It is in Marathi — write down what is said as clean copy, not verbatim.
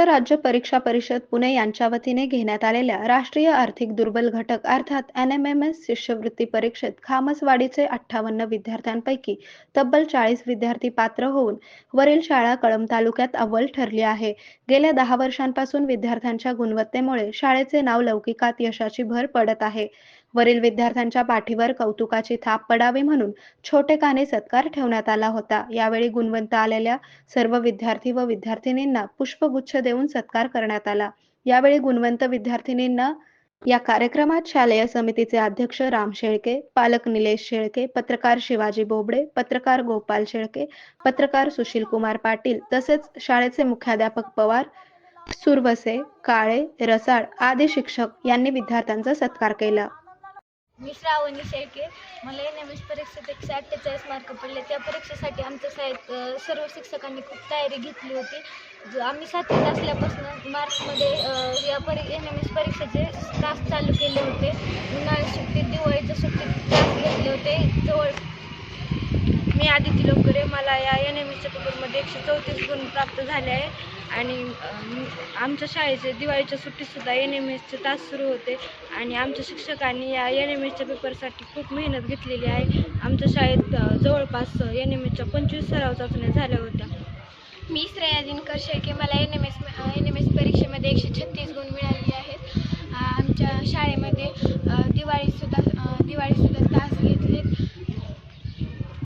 महाराष्ट्र राज्य परीक्षा परिषद पुणे यांच्या वतीने घेण्यात आलेल्या राष्ट्रीय आर्थिक दुर्बल घटक अर्थात एनएमएमएस शिष्यवृत्ती परीक्षेत खामसवाडीचे 58 विद्यार्थ्यांपैकी तब्बल 40 विद्यार्थी पात्र होऊन वरील शाळा कळंब तालुक्यात अव्वल ठरली आहे. गेल्या 10 वर्षांपासून विद्यार्थ्यांच्या गुणवत्तेमुळे शाळेचे नाव लौकिकात यशाची भर पडत आहे. वरील विद्यार्थ्यांच्या पाठीवर कौतुकाची थाप पडावी म्हणून छोटेखानी सत्कार ठेवण्यात आला होता. यावेळी गुणवंत आलेल्या सर्व विद्यार्थी व विद्यार्थिनींना पुष्पगुच्छ देऊन सत्कार करण्यात आला. यावेळी गुणवंत विद्यार्थिनींना या कार्यक्रमात शालेय समितीचे अध्यक्ष राम शेळके, पालक निलेश शेळके, पत्रकार शिवाजी बोबडे, पत्रकार गोपाल शेळके, पत्रकार सुशीलकुमार पाटील तसेच शाळेचे मुख्याध्यापक पवार, सुरवसे, काळे, रसाळ आदी शिक्षक यांनी विद्यार्थ्यांचा सत्कार केला. मी श्रावणी शेळके. मला एनएमएस परीक्षेत 148 मार्क पडले. त्या परीक्षेसाठी आमच्या शाळेत सर्व शिक्षकांनी खूप तयारी घेतली होती. आम्ही 7वीत असल्यापासून मार्चमध्ये एनएमएस परीक्षेचे तास चालू केले होते. उन्हाळ्यात सुट्टीत, दिवाळीच्या सुट्टीत तास घेतले होते. मी आदिती लोकरे. मला या एनएमएसच्या पेपरमध्ये 134 गुण प्राप्त झाले आहे आणि आमच्या शाळेचे दिवाळीच्या सुट्टीतसुद्धा एनएमएसचे तास सुरू होते आणि आमच्या शिक्षकांनी या एनएमएसच्या पेपरसाठी खूप मेहनत घेतलेली आहे. आमच्या शाळेत जवळपास एनएमएसच्या 25 सराव चाचण्या झाल्या होत्या. मी श्रेया दिनकर शेळके. मला एनएमएस परीक्षेमध्ये 136 गुण मिळालेले आहेत. आमच्या शाळेमध्ये दिवाळीसुद्धा तास घेतलेत.